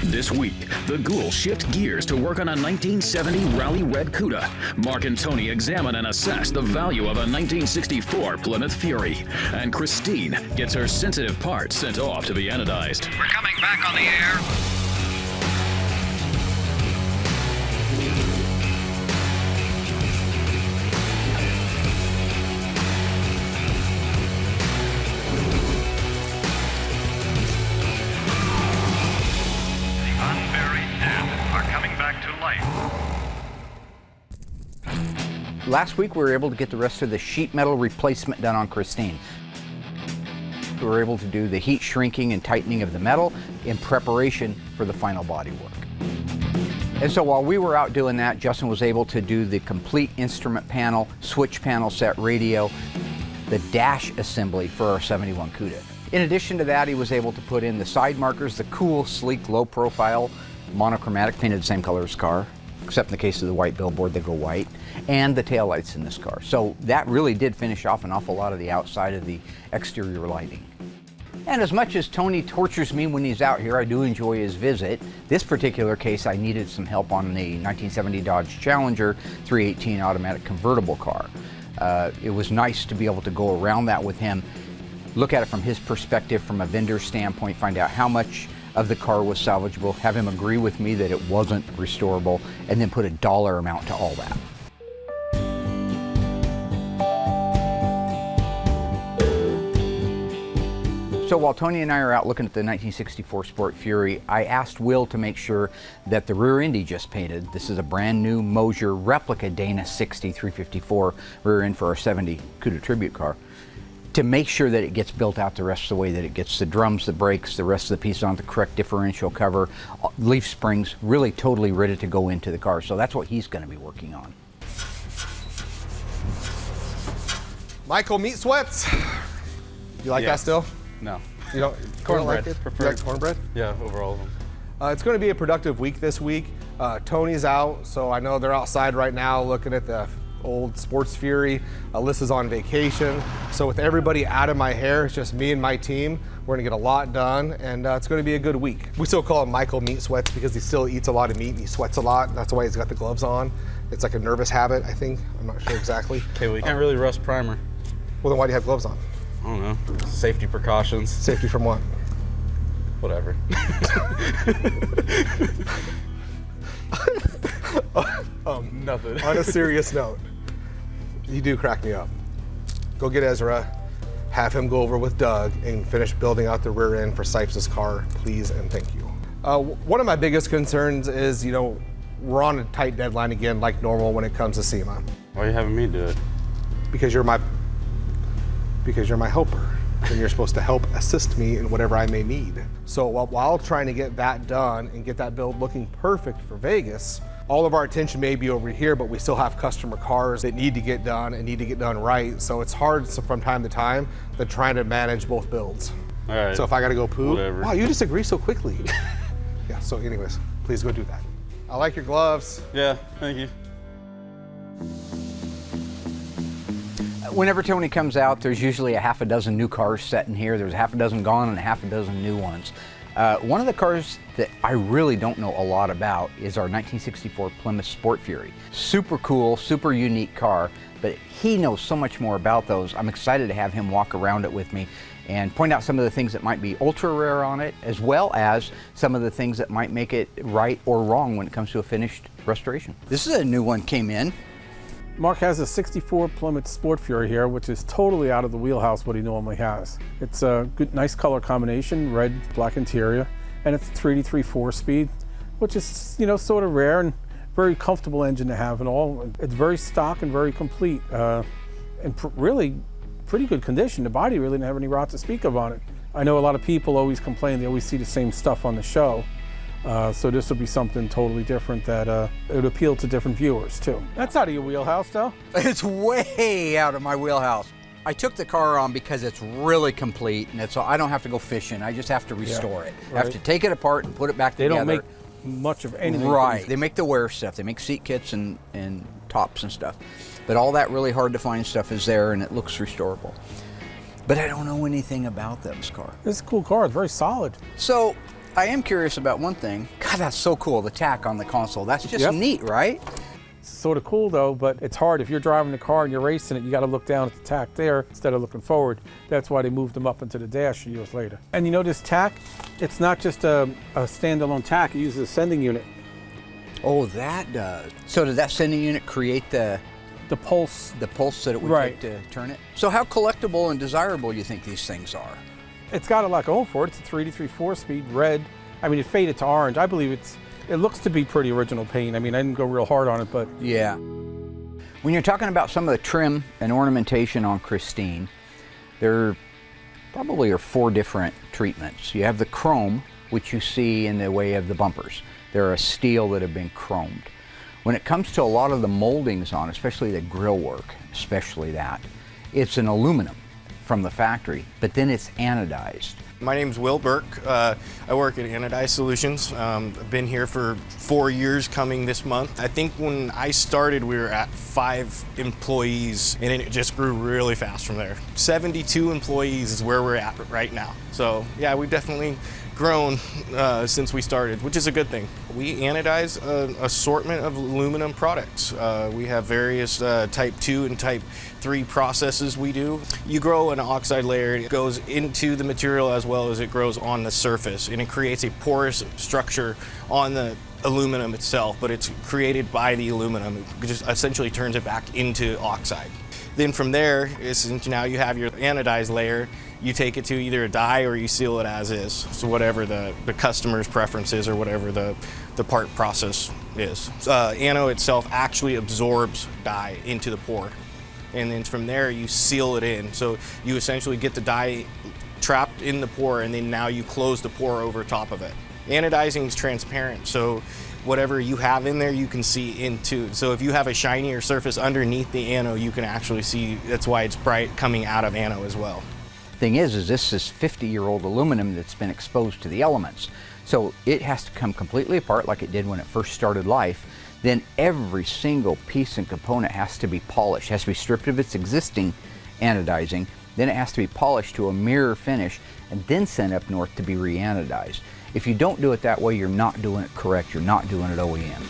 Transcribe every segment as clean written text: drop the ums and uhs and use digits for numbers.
This week, the ghouls shift gears to work on a 1970 Rally Red CUDA. Mark and Tony examine and assess the value of a 1964 Plymouth Fury. And Christine gets her sensitive parts sent off to be anodized. We're coming back on the air. Last week we were able to get the rest of the sheet metal replacement done on Christine. We were able to do the heat shrinking and tightening of the metal in preparation for the final body work. And so while we were out doing that, Justin was able to do the complete instrument panel, switch panel set radio, the dash assembly for our 71 CUDA. In addition to that, he was able to put in the side markers, the cool, sleek, low profile, monochromatic, painted the same color as the car, except in the case of the white billboard, they go white, and the taillights in this car. So that really did finish off an awful lot of the outside of the exterior lighting. And as much as Tony tortures me when he's out here, I do enjoy his visit. This particular case, I needed some help on the 1970 Dodge Challenger 318 automatic convertible car. It was nice to be able to go around that with him, look at it from his perspective, from a vendor standpoint, find out how much of the car was salvageable, have him agree with me that it wasn't restorable, and then put a dollar amount to all that. So while Tony and I are out looking at the 1964 Sport Fury, I asked Will to make sure that the rear end he just painted, this is a brand new Mosier replica Dana 60 354 rear end for our 70 CUDA tribute car, to make sure that it gets built out the rest of the way, that it gets the drums, the brakes, the rest of the pieces on the correct differential cover, leaf springs, really totally ready to go into the car. So that's what he's going to be working on. Michael, meat sweats. You like that still? No. You don't? Cornbread. Like you like cornbread? Yeah, over all of them. It's going to be a productive week this week. Tony's out, so I know they're outside right now looking at the old Sports Fury. Alyssa's on vacation. So with everybody out of my hair, it's just me and my team. We're gonna get a lot done, and it's gonna be a good week. We still call him Michael Meat Sweats because he still eats a lot of meat and he sweats a lot. That's why he's got the gloves on. It's like a nervous habit, I think. I'm not sure exactly. Okay, well, you can't really rust primer. Well, then why do you have gloves on? I don't know. Safety precautions. Safety from what? Whatever. Nothing. On a serious note, you do crack me up. Go get Ezra, have him go over with Doug and finish building out the rear end for Sipes' car, please and thank you. One of my biggest concerns is, you know, we're on a tight deadline again like normal when it comes to SEMA. Why are you having me do it? Because you're my helper, and you're supposed to help assist me in whatever I may need. So while trying to get that done and get that build looking perfect for Vegas, all of our attention may be over here, but we still have customer cars that need to get done and need to get done right. So it's hard from time to time to trying to manage both builds. All right. So if I gotta go poo, whatever. Wow, you disagree so quickly. Yeah, so anyways, please go do that. I like your gloves. Yeah, thank you. Whenever Tony comes out, there's usually a half a dozen new cars set in here. There's a half a dozen gone and a half a dozen new ones. One of the cars that I really don't know a lot about is our 1964 Plymouth Sport Fury. Super cool, super unique car, but he knows so much more about those. I'm excited to have him walk around it with me and point out some of the things that might be ultra rare on it, as well as some of the things that might make it right or wrong when it comes to a finished restoration. This is a new one came in. Mark has a 64 Plymouth Sport Fury here, which is totally out of the wheelhouse what he normally has. It's a good, nice color combination, red, black interior, and it's a 3D3 4-speed, which is, you know, sort of rare and very comfortable engine to have and all. It's very stock and very complete, and really pretty good condition. The body really didn't have any rot to speak of on it. I know a lot of people always complain they always see the same stuff on the show. So this will be something totally different that it would appeal to different viewers too. That's out of your wheelhouse though. It's way out of my wheelhouse. I took the car on because it's really complete and it's, I don't have to go fishing. I just have to restore it. I have to take it apart and put it back together. They don't make much of anything. Right. They make the wear stuff. They make seat kits and tops and stuff. But all that really hard to find stuff is there and it looks restorable. But I don't know anything about this car. This is a cool car. It's very solid. So I am curious about one thing. God, that's so cool, the tack on the console. That's just Yep. neat, right? It's sort of cool though, but it's hard. If you're driving the car and you're racing it, you got to look down at the tack there instead of looking forward. That's why they moved them up into the dash years later. And you know this tack, it's not just a standalone tack, it uses a sending unit. Oh, that does. So did that sending unit create the pulse. pulse that it would Right. take to turn it? So how collectible and desirable do you think these things are? It's got a lot going for it. It's a 383 4-speed red. I mean, it faded to orange. I believe it looks to be pretty original paint. I mean, I didn't go real hard on it, but Yeah. When you're talking about some of the trim and ornamentation on Christine, there probably are 4 different treatments. You have the chrome, which you see in the way of the bumpers. They're a steel that have been chromed. When it comes to a lot of the moldings on, especially the grille work, especially that, it's an aluminum from the factory, but then it's anodized. My name's Will Burke. I work at Anodized Solutions. I've been here for 4 years coming this month. I think when I started, we were at 5 employees, and it just grew really fast from there. 72 employees is where we're at right now. So yeah, we've definitely grown since we started, which is a good thing. We anodize an assortment of aluminum products. We have various type 2 and type 3 processes we do. You grow an oxide layer, it goes into the material as well as it grows on the surface, and it creates a porous structure on the aluminum itself, but it's created by the aluminum. It just essentially turns it back into oxide. Then from there, now you have your anodized layer. You take it to either a die or you seal it as is. So whatever the customer's preference is or whatever the part process is. Ano itself actually absorbs dye into the pour. And then from there you seal it in. So you essentially get the dye trapped in the pour, and then now you close the pour over top of it. Anodizing is transparent, so whatever you have in there you can see into. So if you have a shinier surface underneath the ano, you can actually see. That's why it's bright coming out of ano as well. Thing is this is 50-year-old aluminum that's been exposed to the elements. So it has to come completely apart like it did when it first started life. Then every single piece and component has to be polished, has to be stripped of its existing anodizing, then it has to be polished to a mirror finish and then sent up north to be re-anodized. If you don't do it that way, you're not doing it correct, you're not doing it OEM.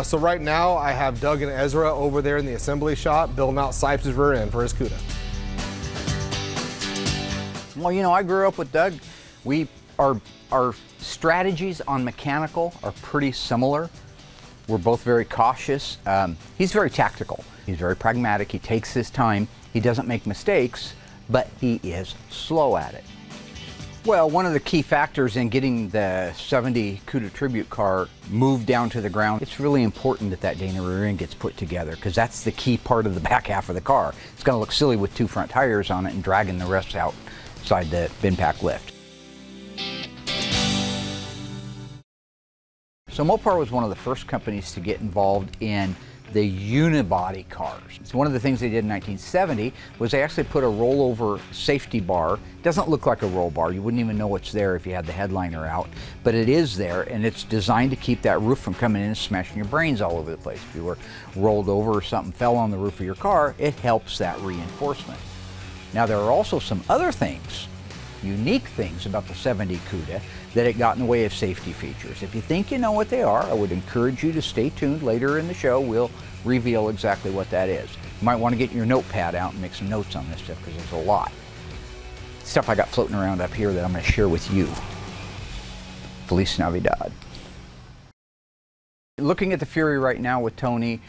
So right now I have Doug and Ezra over there in the assembly shop building out Sipes' rear end for his CUDA. Well, you know, I grew up with Doug. Our strategies on mechanical are pretty similar. We're both very cautious. He's very tactical. He's very pragmatic. He takes his time. He doesn't make mistakes, but he is slow at it. Well, one of the key factors in getting the 70 CUDA tribute car moved down to the ground, it's really important that that Dana rear end gets put together, because that's the key part of the back half of the car. It's going to look silly with 2 front tires on it and dragging the rest outside the bin pack lift. So Mopar was one of the first companies to get involved in the unibody cars. So one of the things they did in 1970 was they actually put a rollover safety bar. It doesn't look like a roll bar. You wouldn't even know it's there if you had the headliner out, but it is there, and it's designed to keep that roof from coming in and smashing your brains all over the place. If you were rolled over or something fell on the roof of your car, it helps that reinforcement. Now there are also some other things, unique things about the 70 CUDA that it got in the way of safety features. If you think you know what they are, I would encourage you to stay tuned. Later in the show, we'll reveal exactly what that is. You might want to get your notepad out and make some notes on this stuff, because there's a lot. Stuff I got floating around up here that I'm going to share with you. Feliz Navidad. Looking at the Fury right now with Tony,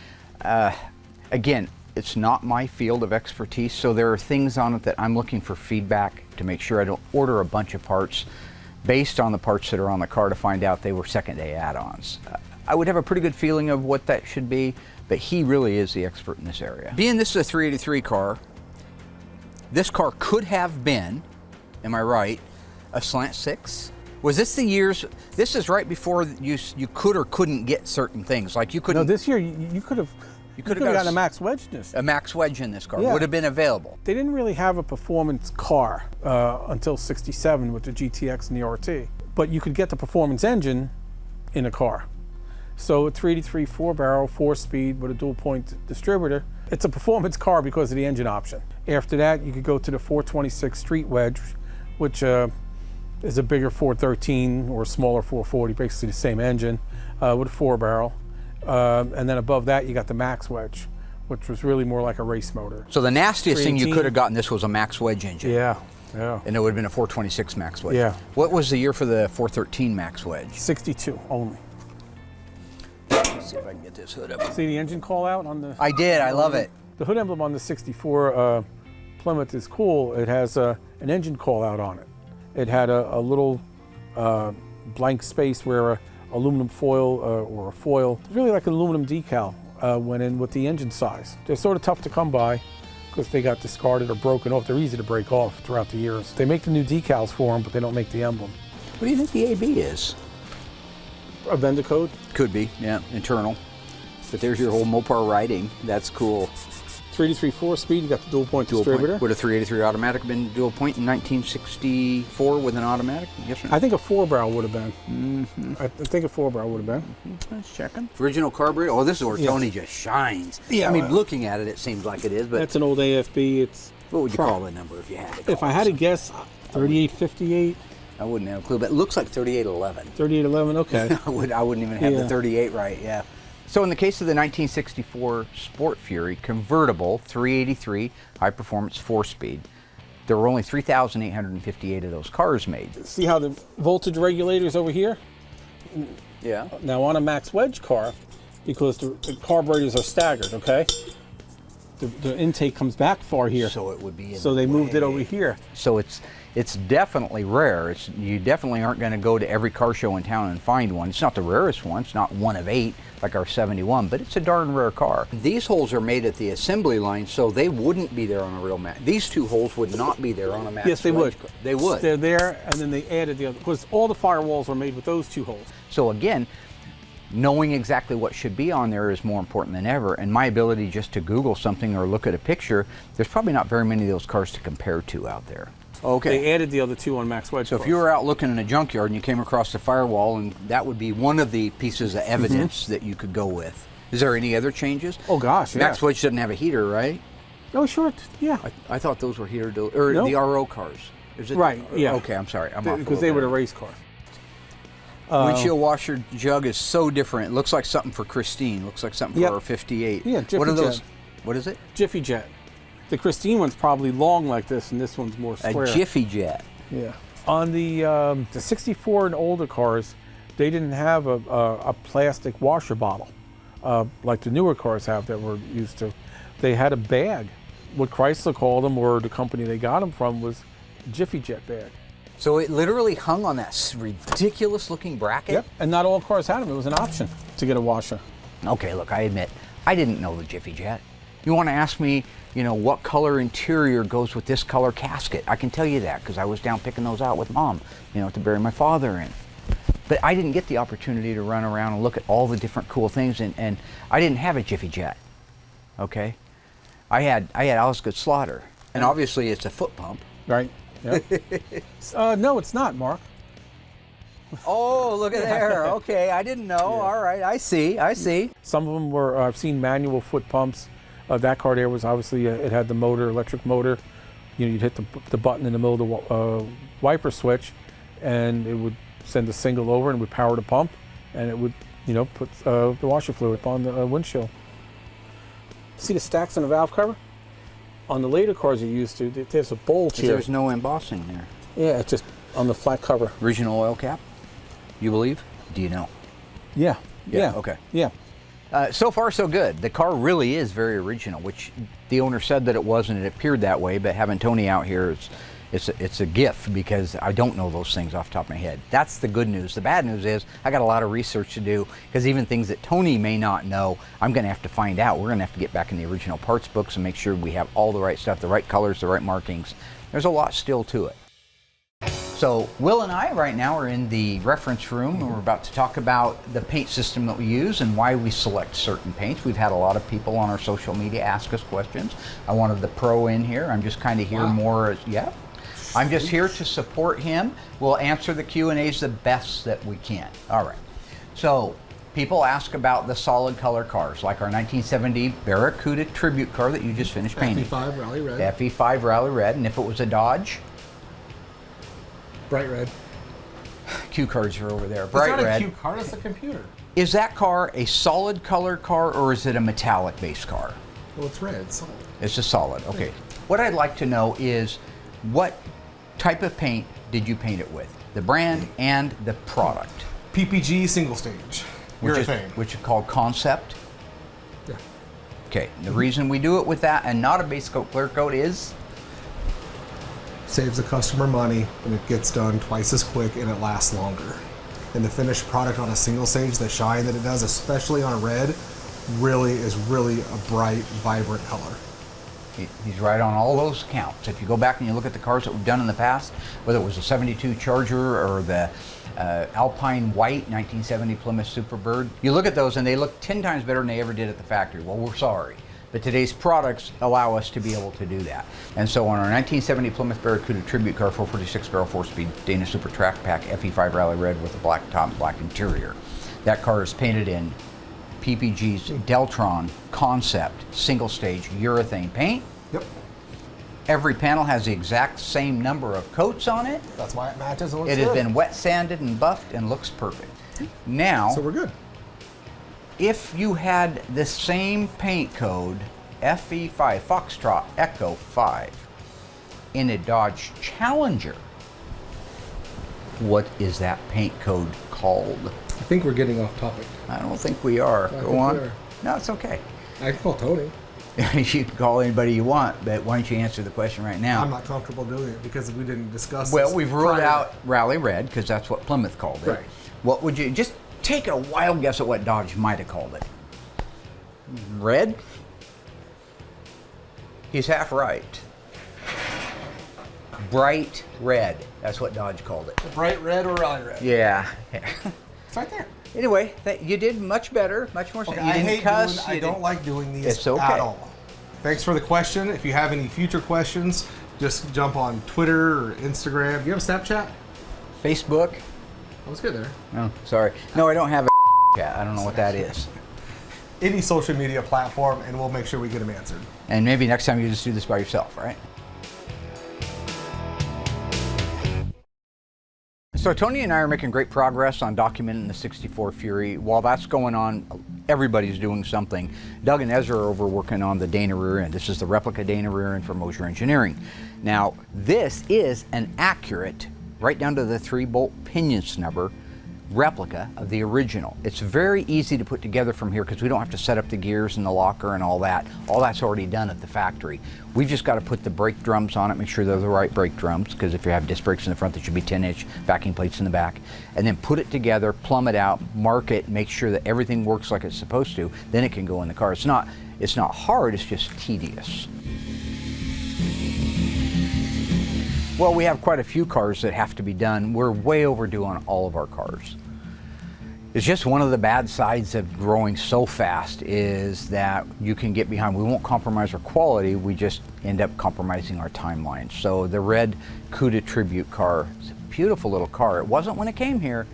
again, it's not my field of expertise, so there are things on it that I'm looking for feedback to make sure I don't order a bunch of parts based on the parts that are on the car to find out they were second-day add-ons. I would have a pretty good feeling of what that should be, but he really is the expert in this area. Being this is a 383 car, this car could have been, am I right, a slant 6? Was this the years, this is right before you could or couldn't get certain things, like you couldn't. No, this year you could have gotten a max wedge in this. A max wedge in this car Yeah. would have been available. They didn't really have a performance car until '67 with the GTX and the RT, but you could get the performance engine in a car. So a 383 4-barrel, 4-speed with a dual-point distributor. It's a performance car because of the engine option. After that, you could go to the 426 Street Wedge, which is a bigger 413 or a smaller 440, basically the same engine with a 4-barrel. And then above that, you got the Max Wedge, which was really more like a race motor. So the nastiest thing you 318. could have gotten this was a Max Wedge engine. Yeah, yeah. And it would have been a 426 Max Wedge. Yeah. What was the year for the 413 Max Wedge? 62 only. Let's see if I can get this hood up. See the engine call out on the... I did, I love it. The hood emblem on the 64 Plymouth is cool. It has an engine call out on it. It had a little blank space where a aluminum foil or a foil, really like an aluminum decal, went in with the engine size. They're sort of tough to come by because they got discarded or broken off. They're easy to break off throughout the years. They make the new decals for them, but they don't make the emblem. What do you think the AB is? A vendor code? Could be, yeah, internal. But there's your whole Mopar writing. That's cool. 383 4-speed, you got the dual-point Dual distributor. point. Would a 383 automatic have been dual point in 1964 with an automatic? Yes or no? I think a 4-barrel would have been. I think a 4-barrel would have been. Let's check 'em. Original carburetor. Oh, this is where Yeah. Tony just shines. Yeah, I mean, well, looking at it, it seems like it is, but That's an old AFB. It's what would you call the number if you had to? If I had to guess, 3858, I wouldn't have a clue, but it looks like 3811. 3811. Okay. I wouldn't even have the Yeah. 38 right, yeah. So in the case of the 1964 Sport Fury convertible 383 high performance 4-speed, there were only 3,858 of those cars made. See how the voltage regulator is over here? Yeah. Now on a Max Wedge car, because the carburetors are staggered, okay? The intake comes back far here. So it would be in So they the moved it way. over here. So it's definitely rare. You definitely aren't going to go to every car show in town and find one. It's not the rarest one. It's not one of 8 like our 71, but it's a darn rare car. These holes are made at the assembly line, so they wouldn't be there on a real Max. These two holes would not be there on a Max. Yes, they Wedge would. car. They would. They're there, and then they added the other, because all the firewalls are made with those 2 holes. So again, knowing exactly what should be on there is more important than ever, and my ability just to Google something or look at a picture, there's probably not very many of those cars to compare to out there. Okay. They added the other 2 on Max Wedge So if cars. you were out looking in a junkyard and you came across the firewall, and that would be one of the pieces of evidence that you could go with. Is there any other changes? Oh gosh, yeah. Max Wedge doesn't have a heater, right? Oh sure, yeah. I thought those were heater, or Nope. the RO cars. Is it? Right, yeah. Okay, I'm sorry. I'm off a Because they little were the bit. race cars. Windshield washer jug is so different. It looks like something for Christine. Looks like something Yep. for our 58. Yeah, Jiffy What are those? Jet. What is it? Jiffy Jet. The Christine one's probably long like this, and this one's more square. A Jiffy Jet. Yeah. On the 64 and older cars, they didn't have a plastic washer bottle like the newer cars have that we're used to. They had a bag. What Chrysler called them, or the company they got them from, was Jiffy Jet bag. So it literally hung on that ridiculous looking bracket? Yep. And not all cars had them. It was an option to get a washer. Okay, look, I admit, I didn't know the Jiffy Jet. You want to ask me, you know, what color interior goes with this color casket? I can tell you that because I was down picking those out with Mom, you know, to bury my father in. But I didn't get the opportunity to run around and look at all the different cool things, and I didn't have a Jiffy Jet, okay? I had Osgood Slaughter, and obviously it's a foot pump. Right. Yep. No, it's not, Mark. Oh, look at there. Okay, I didn't know. Yeah. All right, I see. Some of them were, I've seen manual foot pumps. That car there was obviously, it had the motor, electric motor. You know, you'd hit the button in the middle of the wiper switch, and it would send a single over and would power the pump, and it would, you know, put the washer fluid on the windshield. See the stacks on the valve cover? On the later cars you used to, there's a bulge here. There's no embossing there. Yeah, it's just on the flat cover. Original oil cap, you believe? Do you know? Yeah. Yeah. Okay. Yeah. So far, so good. The car really is very original, which the owner said that it was, and it appeared that way. But having Tony out here, it's a gift because I don't know those things off the top of my head. That's the good news. The bad news is I got a lot of research to do because even things that Tony may not know, I'm going to have to find out. We're going to have to get back in the original parts books and make sure we have all the right stuff, the right colors, the right markings. There's a lot still to it. So Will and I right now are in the reference room, and we're about to talk about the paint system that we use and why we select certain paints. We've had a lot of people on our social media ask us questions. I wanted the pro in here. I'm just kind of here more as, yeah. I'm just here to support him. We'll answer the Q&As the best that we can. All right. So People ask about the solid color cars, like our 1970 Barracuda tribute car that you just finished painting. FE5 Rally Red. FE5 Rally Red, and if it was a Dodge, Bright red. cue cards are over there. Bright It's not red. a cue card, it's a computer. Is that car a solid color car or is it a metallic base car? Well, it's red, it's solid. It's a solid, okay. What I'd like to know is what type of paint did you paint it with? The brand and the product. PPG single stage. Urethane. Which is called Concept. Yeah. Okay, the reason we do it with that and not a base coat clear coat is? Saves the customer money and it gets done twice as quick and it lasts longer. And the finished product on a single stage, the shine that it does, especially on a red, is really a bright, vibrant color. He's right on all those counts. If you go back and you look at the cars that we've done in the past, whether it was the 72 Charger or the Alpine White 1970 Plymouth Superbird, you look at those and they look 10 times better than they ever did at the factory. Well, we're sorry. But today's products allow us to be able to do that. And so on our 1970 Plymouth Barracuda Tribute Car 446 barrel 4-speed Dana Super Track Pack FE5 Rally Red with a black top, black interior. That car is painted in PPG's Deltron Concept single stage urethane paint. Yep. Every panel has the exact same number of coats on it. That's why it matches and looks It good. has been wet sanded and buffed and looks perfect. Now, So we're good. if you had the same paint code, FE5, Foxtrot Echo 5, in a Dodge Challenger, what is that paint code called? I think we're getting off topic. I don't think we are. I Go think on. we are. No, it's okay. I can call Tony. You can call anybody you want, but why don't you answer the question right now? I'm not comfortable doing it because we didn't discuss Well, this we've ruled prior. out Rally Red because that's what Plymouth called it. Right. What would you just take a wild guess at what Dodge might have called it? Red? He's half right. Bright red. That's what Dodge called it. Bright red or rally red? Yeah. It's right there. Anyway, you did much better, much more. Okay, You I didn't hate cuss, doing, you I don't didn't- like doing these It's okay. at all. Thanks for the question. If you have any future questions, just jump on Twitter or Instagram. Do you have a Snapchat? Facebook. I was good there. Oh, sorry. No, I don't have a chat. I don't know what that is. Any social media platform, and we'll make sure we get them answered. And maybe next time you just do this by yourself, right? So Tony and I are making great progress on documenting the 64 Fury. While that's going on, everybody's doing something. Doug and Ezra are over working on the Dana rear end. This is the replica Dana rear end from Mosier Engineering. Now, this is an accurate, right down to the 3-bolt pinion snubber, replica of the original. It's very easy to put together from here because we don't have to set up the gears and the locker and all that. All that's already done at the factory. We've just got to put the brake drums on it, make sure they're the right brake drums, because if you have disc brakes in the front, they should be 10-inch, backing plates in the back, and then put it together, plumb it out, mark it, make sure that everything works like it's supposed to, then it can go in the car. It's not hard, it's just tedious. Well, we have quite a few cars that have to be done. We're way overdue on all of our cars. It's just one of the bad sides of growing so fast is that you can get behind. We won't compromise our quality, we just end up compromising our timeline. So the red CUDA tribute car, it's a beautiful little car. It wasn't when it came here.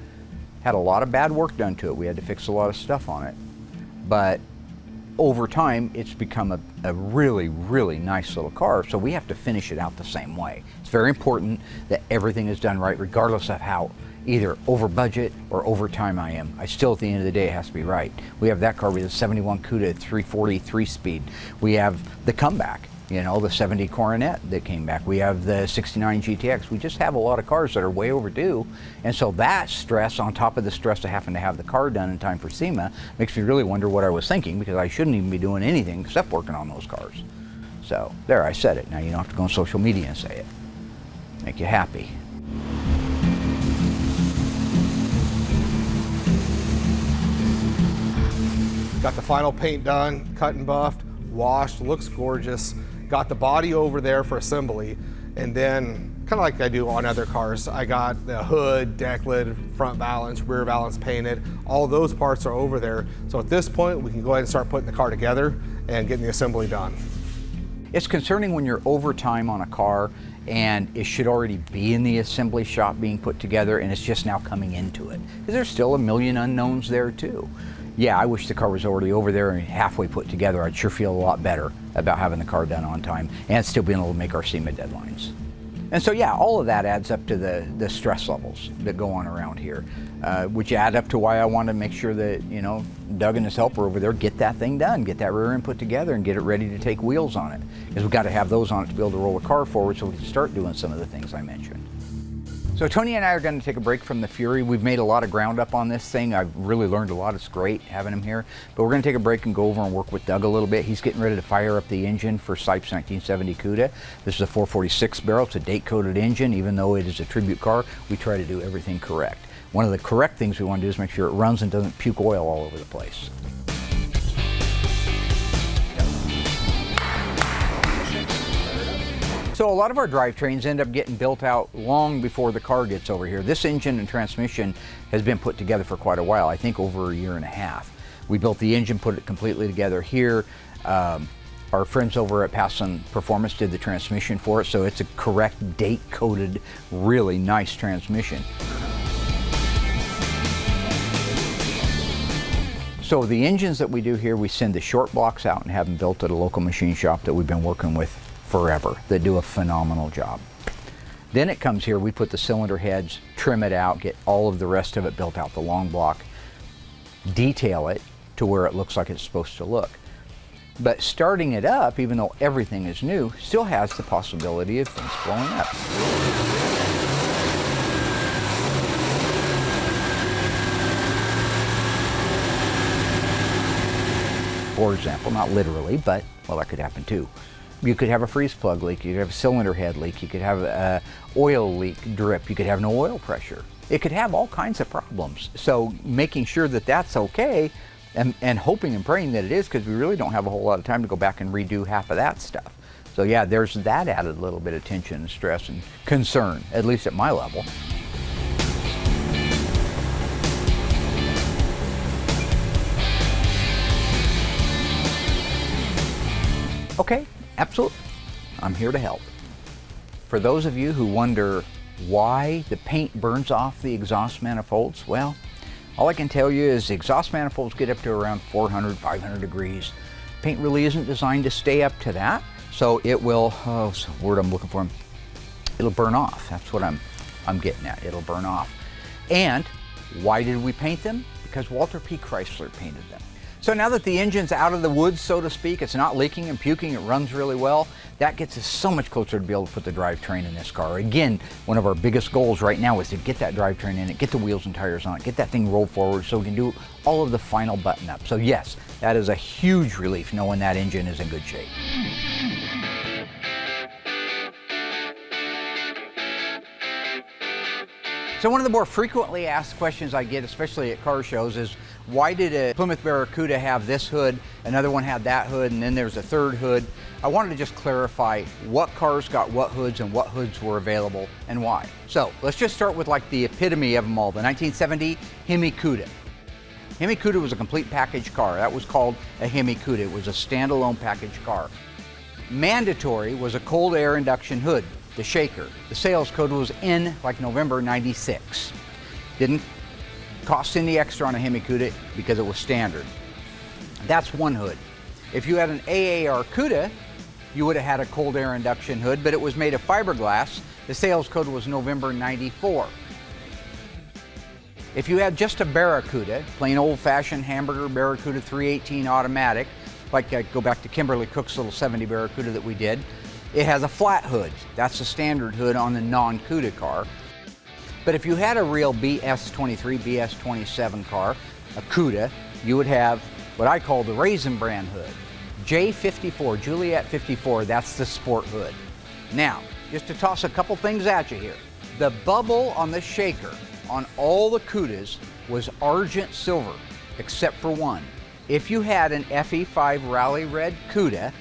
Had a lot of bad work done to it. We had to fix a lot of stuff on it. But over time, it's become a really, really nice little car, so we have to finish it out the same way. It's very important that everything is done right, regardless of how either over budget or over time I am. I still, at the end of the day, it has to be right. We have that car with a 71 CUDA 340 3-speed. We have the comeback, you know, the 70 Coronet that came back. We have the 69 GTX. We just have a lot of cars that are way overdue. And so that stress, on top of the stress of having to have the car done in time for SEMA, makes me really wonder what I was thinking, because I shouldn't even be doing anything except working on those cars. So there, I said it. Now you don't have to go on social media and say it. Make you happy. Got the final paint done, cut and buffed, washed, looks gorgeous. Got the body over there for assembly, and then, kind of like I do on other cars, I got the hood, deck lid, front valance, rear valance painted. All those parts are over there. So at this point, we can go ahead and start putting the car together and getting the assembly done. It's concerning when you're over time on a car and it should already be in the assembly shop being put together and it's just now coming into it. Because there's still a million unknowns there too. yeah, I wish the car was already over there and halfway put together. I'd sure feel a lot better about having the car done on time and still being able to make our SEMA deadlines. And so yeah, all of that adds up to the stress levels that go on around here, which add up to why I want to make sure that, you know, Doug and his helper over there get that thing done, get that rear end put together and get it ready to take wheels on it. Because we've got to have those on it to be able to roll the car forward so we can start doing some of the things I mentioned. So Tony and I are going to take a break from the Fury. We've made a lot of ground up on this thing. I've really learned a lot. It's great having him here. But we're going to take a break and go over and work with Doug a little bit. He's getting ready to fire up the engine for Sipes 1970 CUDA. This is a 446 barrel. It's a date-coded engine. Even though it is a tribute car, we try to do everything correct. One of the correct things we want to do is make sure it runs and doesn't puke oil all over the place. So a lot of our drivetrains end up getting built out long before the car gets over here. This engine and transmission has been put together for quite a while, I think over a year and a half. We built the engine, put it completely together here. Our friends over at Passon Performance did the transmission for it, so it's a correct date-coded, really nice transmission. So the engines that we do here, we send the short blocks out and have them built at a local machine shop that we've been working with forever, that do a phenomenal job. Then it comes here, we put the cylinder heads, trim it out, get all of the rest of it built out, the long block, detail it to where it looks like it's supposed to look. But starting it up, even though everything is new, still has the possibility of things blowing up. For example, not literally, but well, that could happen too. You could have a freeze plug leak, you could have a cylinder head leak, you could have an oil leak drip, you could have no oil pressure. It could have all kinds of problems. So making sure that that's okay and hoping and praying that it is, because we really don't have a whole lot of time to go back and redo half of that stuff. So yeah, there's that added little bit of tension and stress and concern, at least at my level. Okay. Absolutely. I'm here to help. For those of you who wonder why the paint burns off the exhaust manifolds, well, all I can tell you is the exhaust manifolds get up to around 400, 500 degrees. Paint really isn't designed to stay up to that, so it will, oh, what's the word I'm looking for? It'll burn off. That's what I'm getting at. It'll burn off. And why did we paint them? Because Walter P. Chrysler painted them. So now that the engine's out of the woods, so to speak, it's not leaking and puking, it runs really well, that gets us so much closer to be able to put the drivetrain in this car. Again, one of our biggest goals right now is to get that drivetrain in it, get the wheels and tires on it, get that thing rolled forward so we can do all of the final button up. So yes, that is a huge relief knowing that engine is in good shape. So one of the more frequently asked questions I get, especially at car shows, is why did a Plymouth Barracuda have this hood, another one had that hood, and then there's a third hood? I wanted to just clarify what cars got what hoods and what hoods were available and why. So let's just start with like the epitome of them all, the 1970 Hemi CUDA. Hemi CUDA was a complete package car. That was called a Hemi CUDA. It was a standalone package car. Mandatory was a cold air induction hood, the shaker. The sales code was in like November '96. Didn't cost any extra on a Hemi CUDA because it was standard. That's one hood. If you had an AAR CUDA, you would have had a cold air induction hood, but it was made of fiberglass. The sales code was November '94. If you had just a Barracuda, plain old-fashioned hamburger Barracuda 318 automatic, like I go back to Kimberly Cook's little 70 Barracuda that we did, it has a flat hood. That's the standard hood on the non-CUDA car. But if you had a real BS23, BS27 car, a CUDA, you would have what I call the Raisin Bran hood. J54, Juliet 54, that's the sport hood. Now, just to toss a couple things at you here. The bubble on the shaker on all the CUDAs was argent silver, except for one. If you had an FE5 Rally Red CUDA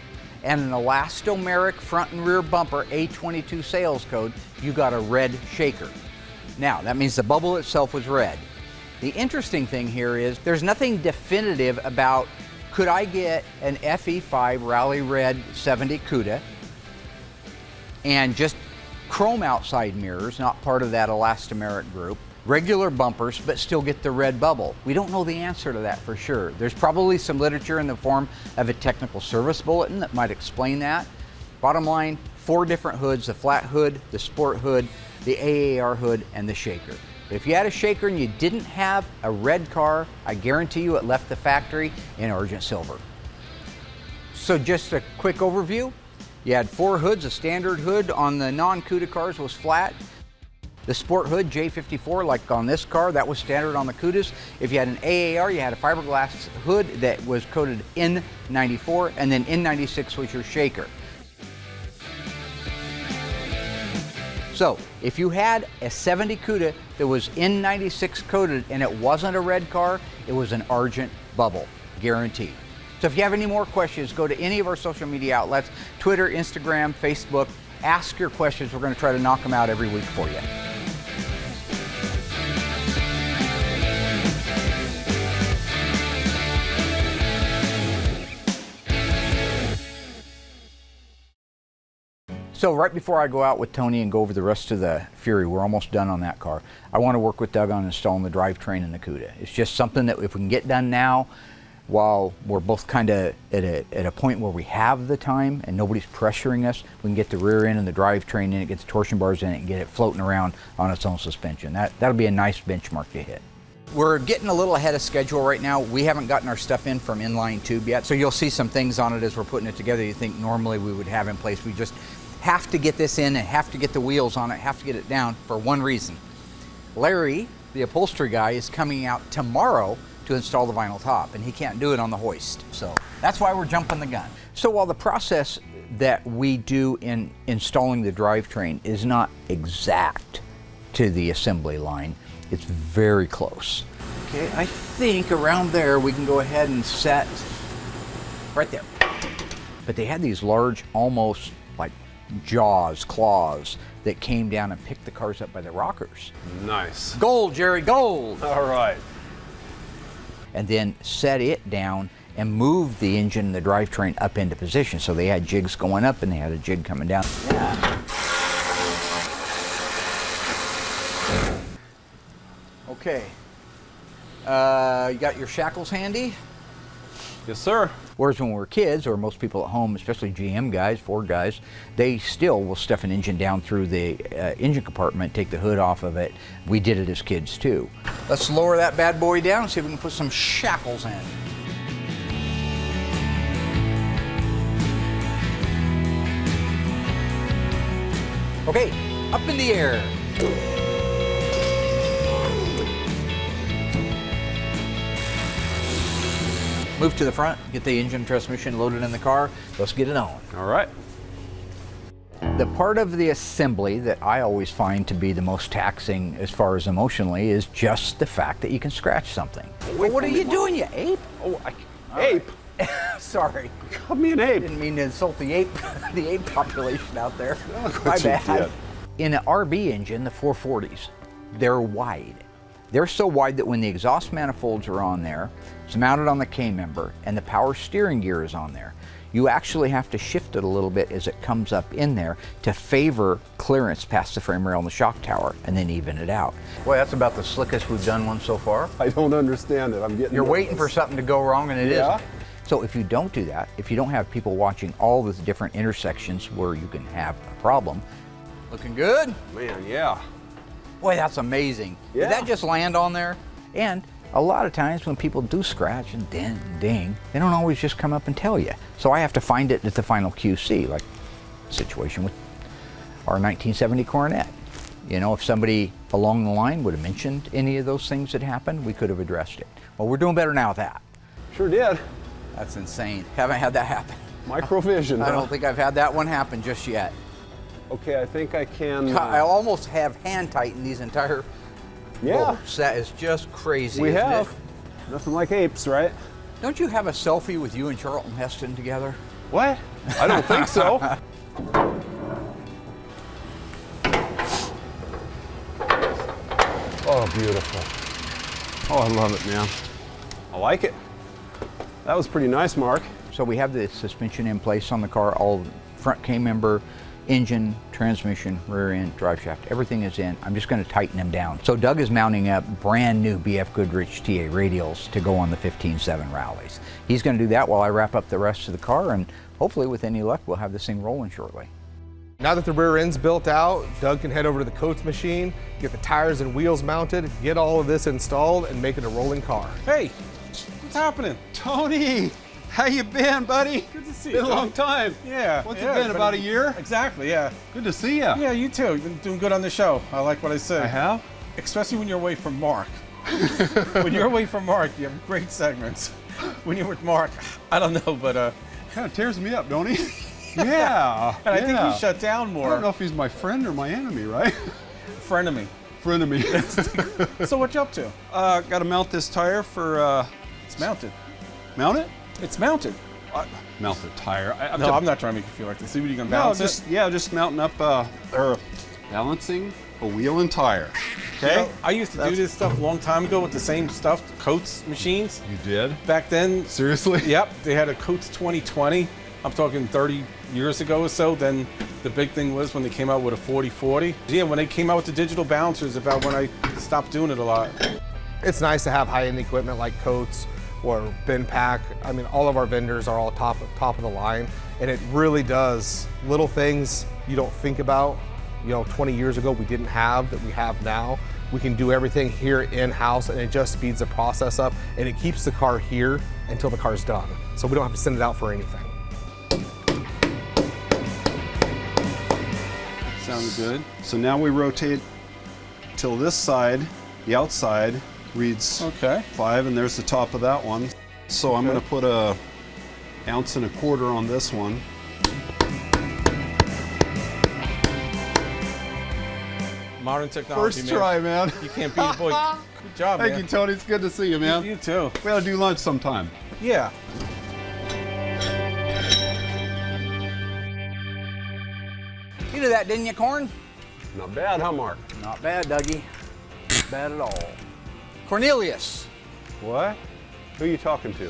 and an elastomeric front and rear bumper A22 sales code, you got a red shaker. Now, that means the bubble itself was red. The interesting thing here is there's nothing definitive about could I get an FE5 Rally Red 70 CUDA and just chrome outside mirrors, not part of that elastomeric group, regular bumpers, but still get the red bubble? We don't know the answer to that for sure. There's probably some literature in the form of a technical service bulletin that might explain that. Bottom line, 4 different hoods: the flat hood, the sport hood, the AAR hood, and the shaker. But if you had a shaker and you didn't have a red car, I guarantee you it left the factory in Argent Silver. So just a quick overview. You had 4 hoods. A standard hood on the non-CUDA cars was flat. The sport hood, J54, like on this car, that was standard on the CUDAs. If you had an AAR, you had a fiberglass hood that was coated N94, and then N96 was your shaker. So if you had a 70 CUDA that was N96 coated and it wasn't a red car, it was an Argent bubble, guaranteed. So if you have any more questions, go to any of our social media outlets, Twitter, Instagram, Facebook, ask your questions. We're going to try to knock them out every week for you. So right before I go out with Tony and go over the rest of the Fury, we're almost done on that car, I want to work with Doug on installing the drivetrain in the CUDA. It's just something that if we can get done now, while we're both kind of at a point where we have the time and nobody's pressuring us, we can get the rear end and the drivetrain in it, get the torsion bars in it, and get it floating around on its own suspension. That'll be a nice benchmark to hit. We're getting a little ahead of schedule right now. We haven't gotten our stuff in from inline tube yet, so you'll see some things on it as we're putting it together you think normally we would have in place. We just have to get this in and have to get the wheels on it, have to get it down for one reason. Larry, the upholstery guy, is coming out tomorrow to install the vinyl top, and he can't do it on the hoist. So that's why we're jumping the gun. So while the process that we do in installing the drivetrain is not exact to the assembly line, it's very close. Okay, I think around there we can go ahead and set right there. But they had these large, almost like jaws, claws, that came down and picked the cars up by the rockers. Nice. Gold, Jerry, gold! All right. And then set it down and move the engine and the drivetrain up into position. So they had jigs going up and they had a jig coming down. Yeah. Okay. You got your shackles handy? Yes, sir. Whereas when we were kids, or most people at home, especially GM guys, Ford guys, they still will stuff an engine down through the engine compartment, take the hood off of it. We did it as kids too. Let's lower that bad boy down and see if we can put some shackles in. Okay, up in the air. Move to the front, get the engine transmission loaded in the car. Let's get it on. All right. The part of the assembly that I always find to be the most taxing as far as emotionally is just the fact that you can scratch something. Well, what are you doing, you ape? Oh, ape? Right. Sorry. Call me an ape. Didn't mean to insult the ape, the ape population out there. Look My what you bad. did. In an RB engine, the 440s, they're wide. They're so wide that when the exhaust manifolds are on there, it's mounted on the K-member, and the power steering gear is on there, you actually have to shift it a little bit as it comes up in there to favor clearance past the frame rail and the shock tower, and then even it out. Boy, that's about the slickest we've done one so far. I don't understand it. I'm getting You're nervous. waiting for something to go wrong, and it Yeah. isn't. So if you don't do that, if you don't have people watching all the different intersections where you can have a problem, looking good? Man, yeah. Boy, that's amazing. Yeah. Did that just land on there? And a lot of times when people do scratch and dent and ding, they don't always just come up and tell you. So I have to find it at the final QC, like the situation with our 1970 Coronet. You know, if somebody along the line would have mentioned any of those things that happened, we could have addressed it. Well, we're doing better now with that. Sure did. That's insane. Haven't had that happen. Microvision. I don't think I've had that one happen just yet. Okay, I think I can. I almost have hand tightened these entire Yeah. bolts. That is just crazy. We isn't have. it? Nothing like apes, right? Don't you have a selfie with you and Charlton Heston together? What? I don't think so. Oh, beautiful. Oh, I love it, man. I like it. That was pretty nice, Mark. So we have the suspension in place on the car, all front K-member engine, transmission, rear end, drive shaft, everything is in. I'm just going to tighten them down. So Doug is mounting up brand new BF Goodrich TA radials to go on the 15.7 rallies. He's going to do that while I wrap up the rest of the car, and hopefully with any luck we'll have this thing rolling shortly. Now that the rear end's built out, Doug can head over to the coats machine, get the tires and wheels mounted, get all of this installed, and make it a rolling car. Hey, what's happening? Tony, how you been, buddy? Good to see Been you. a long time. Yeah. What's yeah, it been, about a year? Exactly, yeah. Good to see you. Yeah, you too. You've been doing good on the show. I like what I say. I have? Especially when you're away from Mark. When you're away from Mark, you have great segments. When you're with Mark, I don't know, but Kind of tears me up, don't he? Yeah. and I think he shut down I more. don't know if he's my friend or my enemy, right? Frenemy. Frenemy. So what you up to? Got to mount this tire for, It's mounted. mount it? It's mounted. Mount the tire. I'm not trying to make you feel like this. See what you can balance just mounting up, or balancing a wheel and tire. Okay? You know, I used to do this stuff a long time ago with the same stuff, Coates machines. You did? Back then. Seriously? Yep, they had a Coates 2020. I'm talking 30 years ago or so. Then the big thing was when they came out with a 4040. Yeah, when they came out with the digital balancers, about when I stopped doing it a lot. It's nice to have high-end equipment like coats or bin pack. I mean, all of our vendors are all top of the line, and it really does little things you don't think about. 20 years ago we didn't have that we have now. We can do everything here in-house, and it just speeds the process up, and it keeps the car here until the car's done. So we don't have to send it out for anything. Sounded good. So now we rotate till this side, the outside, reads Okay. 5, and there's the top of that one. So I'm going to put a 1.25 ounces on this one. Modern technology, First man. try, man. You can't beat it, boy. Good job, Thank man. you, Tony. It's good to see you, man. You too. We gotta do lunch sometime. Yeah. You knew that, didn't you, Corn? Not bad, huh, Mark? Not bad, Dougie. Not bad at all. Cornelius. What? Who are you talking to?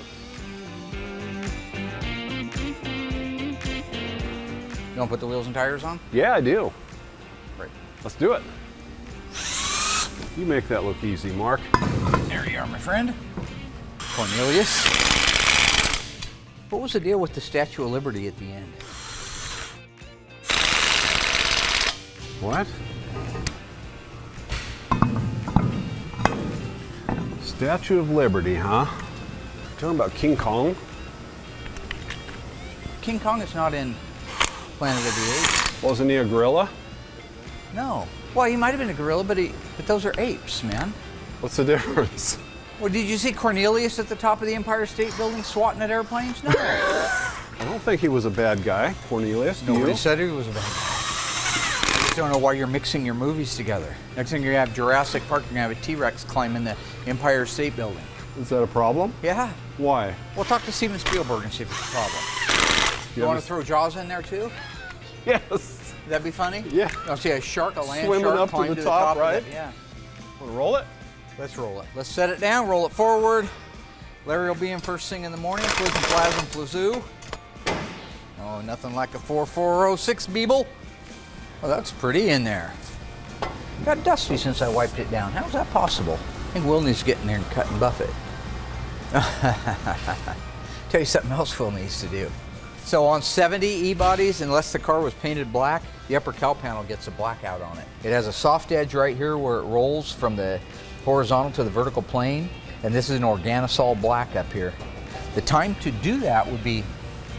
You want to put the wheels and tires on? Yeah, I do. Great. Let's do it. You make that look easy, Mark. There you are, my friend. Cornelius. What was the deal with the Statue of Liberty at the end? What? Statue of Liberty, huh? Talking about King Kong? King Kong is not in Planet of the Apes. Wasn't he a gorilla? No. Well, he might have been a gorilla, but those are apes, man. What's the difference? Well, did you see Cornelius at the top of the Empire State Building swatting at airplanes? No. I don't think he was a bad guy, Cornelius. Do Nobody you? said he was a bad guy. I just don't know why you're mixing your movies together. Next thing you have Jurassic Park, you're gonna have a T-Rex climbing the Empire State Building. Is that a problem? Yeah. Why? We'll talk to Steven Spielberg and see if it's a problem. You want to throw Jaws in there too? Yes. That'd be funny? Yeah. I'll see a shark, a land Swimming shark up climb to the top, of right? that. Yeah. Want to roll it? Let's roll it. Let's set it down, roll it forward. Larry will be in first thing in the morning, flizzing plasm flazoo. Oh, nothing like a 4406 Beeble. Oh, that's pretty in there. Got dusty since I wiped it down. How's that possible? I think Will needs to get in there and cut and buff it. Tell you something else Will needs to do. So on 70 E-bodies, unless the car was painted black, the upper cowl panel gets a blackout on it. It has a soft edge right here where it rolls from the horizontal to the vertical plane, and this is an organosol black up here. The time to do that would be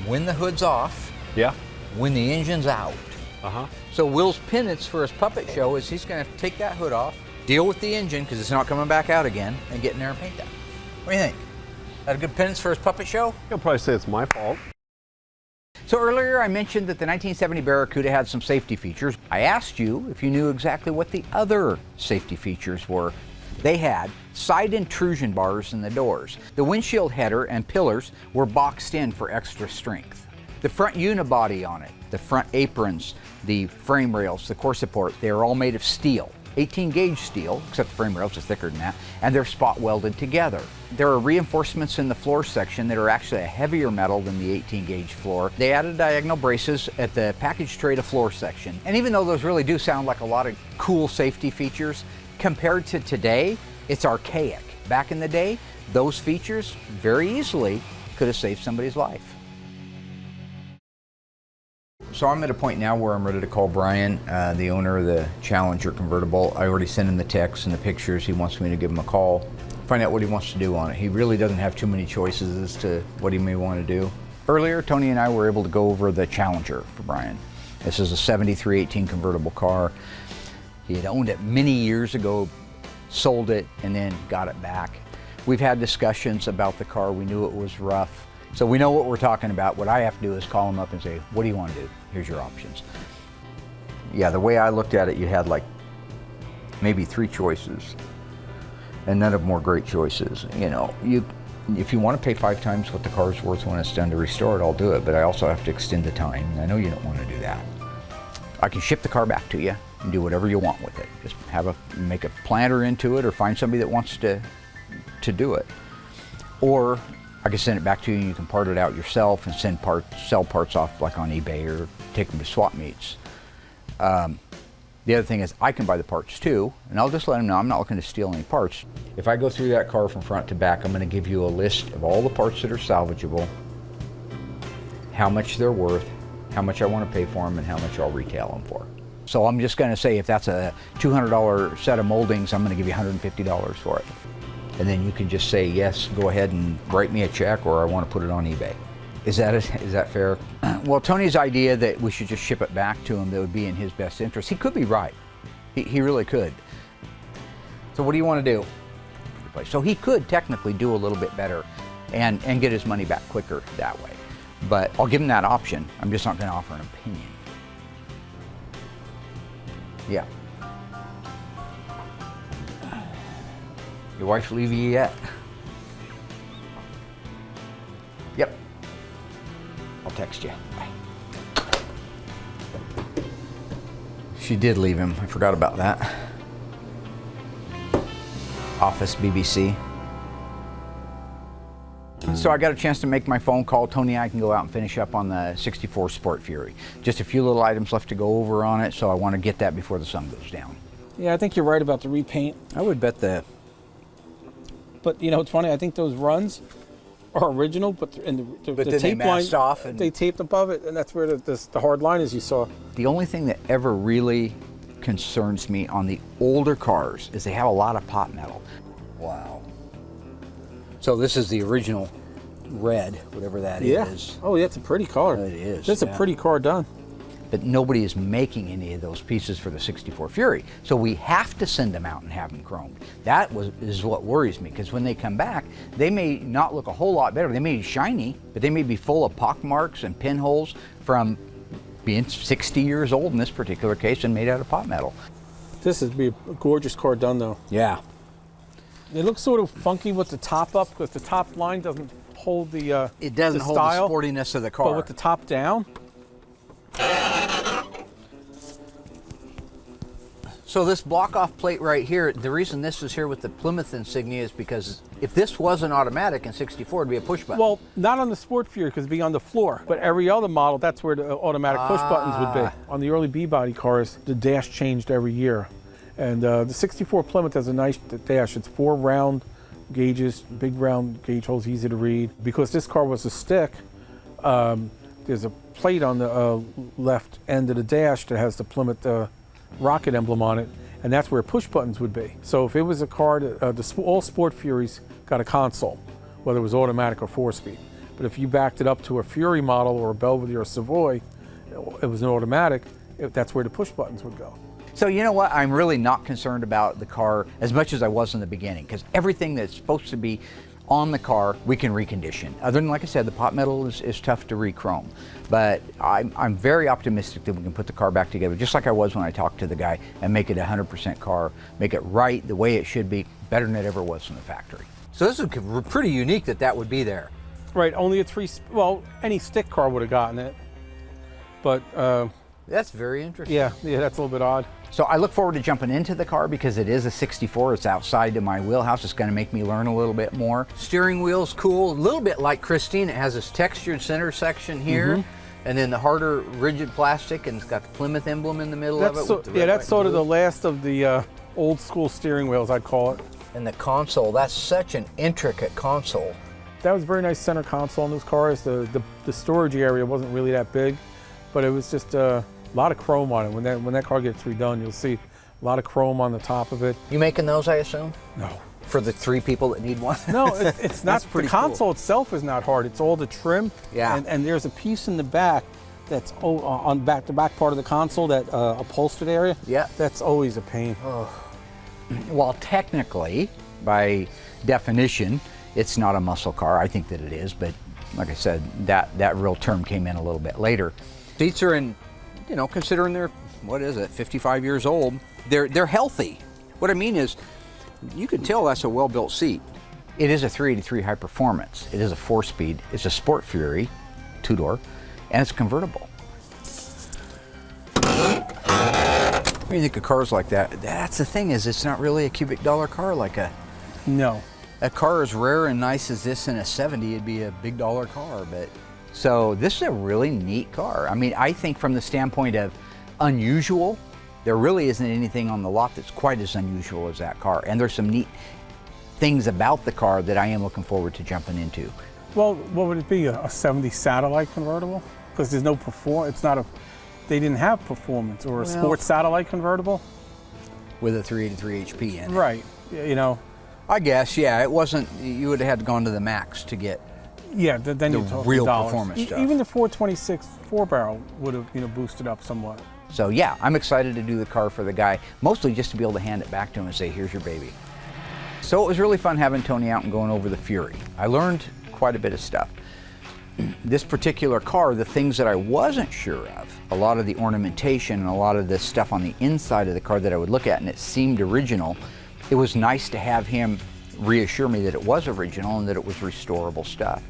when the hood's off, Yeah. when the engine's out. Uh-huh. So Will's penance for his puppet show is he's going to take that hood off, deal with the engine because it's not coming back out again, and get in there and paint that. What do you think? That a good penance for his puppet show? He'll probably say it's my fault. So earlier I mentioned that the 1970 Barracuda had some safety features. I asked you if you knew exactly what the other safety features were. They had side intrusion bars in the doors. The windshield header and pillars were boxed in for extra strength. The front unibody on it, the front aprons, the frame rails, the core support, they are all made of steel. 18 gauge steel, except the frame rails are thicker than that, and they're spot welded together. There are reinforcements in the floor section that are actually a heavier metal than the 18 gauge floor. They added diagonal braces at the package tray to floor section. And even though those really do sound like a lot of cool safety features, compared to today, it's archaic. Back in the day, those features very easily could have saved somebody's life. So I'm at a point now where I'm ready to call Brian, the owner of the Challenger convertible. I already sent him the text and the pictures. He wants me to give him a call, find out what he wants to do on it. He really doesn't have too many choices as to what he may want to do. Earlier, Tony and I were able to go over the Challenger for Brian. This is a 73 18 convertible car. He had owned it many years ago, sold it, and then got it back. We've had discussions about the car. We knew it was rough. So we know what we're talking about. What I have to do is call him up and say, what do you want to do? Here's your options. Yeah, the way I looked at it, you had like maybe 3 choices, and none of them were great choices. You know, if you want to pay 5 times what the car's worth when it's done to restore it, I'll do it, but I also have to extend the time, and I know you don't want to do that. I can ship the car back to you and do whatever you want with it. Just make a planter into it, or find somebody that wants to do it. Or I can send it back to you and you can part it out yourself and sell parts off like on eBay or take them to swap meets. The other thing is I can buy the parts too, and I'll just let them know I'm not looking to steal any parts. If I go through that car from front to back, I'm going to give you a list of all the parts that are salvageable, how much they're worth, how much I want to pay for them, and how much I'll retail them for. So I'm just going to say if that's a $200 set of moldings, I'm going to give you $150 for it. And then you can just say, yes, go ahead and write me a check, or I want to put it on eBay. Is that fair? Well, Tony's idea that we should just ship it back to him, that would be in his best interest, he could be right. He really could. So what do you want to do? So he could technically do a little bit better and get his money back quicker that way. But I'll give him that option. I'm just not going to offer an opinion. Yeah. Your wife leave you yet? Yep. I'll text you. Bye. She did leave him. I forgot about that. Office BBC. So I got a chance to make my phone call. Tony and I can go out and finish up on the 64 Sport Fury. Just a few little items left to go over on it, so I want to get that before the sun goes down. Yeah, I think you're right about the repaint. I would bet the... But you know, it's funny, I think those runs are original, but the tape line, off and they taped above it, and that's where the hard line is you saw. The only thing that ever really concerns me on the older cars is they have a lot of pot metal. Wow. So this is the original red, whatever that is. Oh yeah, it's a pretty car. It is. It's a pretty car done. But nobody is making any of those pieces for the 64 Fury. So we have to send them out and have them chromed. That is what worries me, because when they come back, they may not look a whole lot better. They may be shiny, but they may be full of pock marks and pinholes from being 60 years old in this particular case and made out of pot metal. This would be a gorgeous car done though. Yeah. It looks sort of funky with the top up, because the top line doesn't hold the It doesn't hold style, the sportiness of the car. but with the top down. So this block-off plate right here, the reason this is here with the Plymouth insignia is because if this wasn't automatic in 64, it'd be a push button. Well, not on the Sport Fury because it'd be on the floor, but every other model, that's where the automatic push buttons would be. On the early B-body cars, the dash changed every year. And the 64 Plymouth has a nice dash. It's 4 round gauges, big round gauge holes, easy to read. Because this car was a stick, there's a plate on the left end of the dash that has the Plymouth rocket emblem on it, and that's where push buttons would be. So if it was a car, all Sport Furies got a console, whether it was automatic or 4-speed. But if you backed it up to a Fury model or a Belvedere or Savoy, it was an automatic, that's where the push buttons would go. So you know what, I'm really not concerned about the car as much as I was in the beginning, because everything that's supposed to be on the car, we can recondition. Other than, like I said, the pot metal is tough to re-chrome. But I'm very optimistic that we can put the car back together, just like I was when I talked to the guy, and make it a 100% car, make it right the way it should be, better than it ever was from the factory. So this is pretty unique that would be there. Right, only a well, any stick car would have gotten it. But That's very interesting. Yeah, that's a little bit odd. So I look forward to jumping into the car because it is a 64. It's outside of my wheelhouse. It's going to make me learn a little bit more. Steering wheel's cool. A little bit like Christine. It has this textured center section here. And then the harder, rigid plastic, and it's got the Plymouth emblem in the middle of it. That's sort of the last of the old school steering wheels, I'd call it. And the console, that's such an intricate console. That was a very nice center console in those cars. The storage area wasn't really that big, but it was just a lot of chrome on it. When that car gets redone, you'll see a lot of chrome on the top of it. You making those, I assume? No. For the 3 people that need one? No, it's not. The console itself is not hard. It's all the trim. Yeah. And there's a piece in the back that's on the back part of the console, that upholstered area. Yeah. That's always a pain. Oh. Well, technically, by definition, it's not a muscle car. I think that it is, but like I said, that real term came in a little bit later. Seats are in, considering they're, 55 years old, they're healthy. What I mean is, you can tell that's a well-built seat. It is a 383 high performance. It is a 4-speed. It's a Sport Fury, 2-door, and it's convertible. When you think of cars like that, that's the thing, is it's not really a cubic dollar car like a... No. A car as rare and nice as this in a 70, it'd be a big dollar car, but... So this is a really neat car. I mean, I think from the standpoint of unusual, there really isn't anything on the lot that's quite as unusual as that car. And there's some neat things about the car that I am looking forward to jumping into. Well, what would it be, a 70 satellite convertible? Because there's no it's not they didn't have performance, or a sports satellite convertible? With a 383 HP in it. Right, I guess, yeah, it wasn't, you would have had to go into the max to get then you talk real dollars. performance stuff. Even the 426 4-barrel would have boosted up somewhat. So yeah, I'm excited to do the car for the guy, mostly just to be able to hand it back to him and say, here's your baby. So it was really fun having Tony out and going over the Fury. I learned quite a bit of stuff. This particular car, the things that I wasn't sure of, a lot of the ornamentation and a lot of the stuff on the inside of the car that I would look at and it seemed original, it was nice to have him reassure me that it was original and that it was restorable stuff.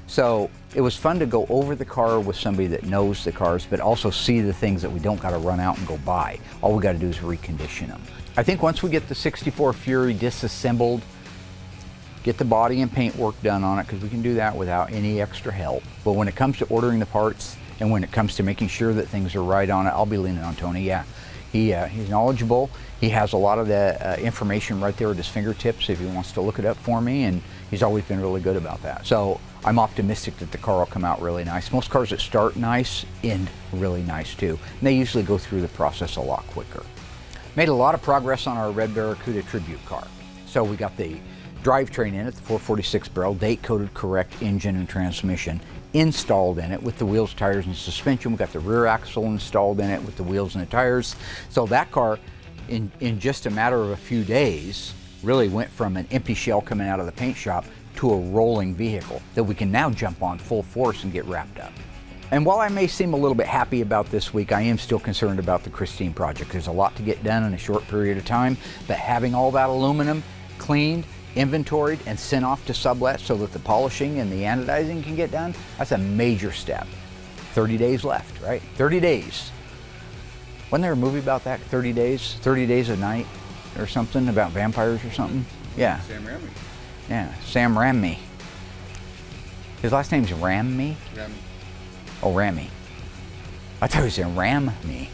So it was fun to go over the car with somebody that knows the cars, but also see the things that we don't got to run out and go buy. All we got to do is recondition them. I think once we get the 64 Fury disassembled, get the body and paint work done on it, because we can do that without any extra help. But when it comes to ordering the parts and when it comes to making sure that things are right on it, I'll be leaning on Tony. Yeah, he's knowledgeable. He has a lot of the information right there at his fingertips if he wants to look it up for me, and he's always been really good about that. So I'm optimistic that the car will come out really nice. Most cars that start nice end really nice too, and they usually go through the process a lot quicker. Made a lot of progress on our red Barracuda Tribute car. So we got the drivetrain in it, the 446 barrel, date-coded correct engine and transmission installed in it with the wheels, tires, and suspension. We got the rear axle installed in it with the wheels and the tires. So that car, in just a matter of a few days, really went from an empty shell coming out of the paint shop to a rolling vehicle that we can now jump on full force and get wrapped up. And while I may seem a little bit happy about this week, I am still concerned about the Christine project. There's a lot to get done in a short period of time, but having all that aluminum cleaned, inventoried, and sent off to sublet so that the polishing and the anodizing can get done, that's a major step. 30 days left, right? 30 days. Wasn't there a movie about that, 30 days? 30 Days a Night or something about vampires or something? Yeah. Sam Raimi. Yeah, Sam Raimi. His last name's Raimi? Raimi. Oh, Rami. I thought he said Ram me.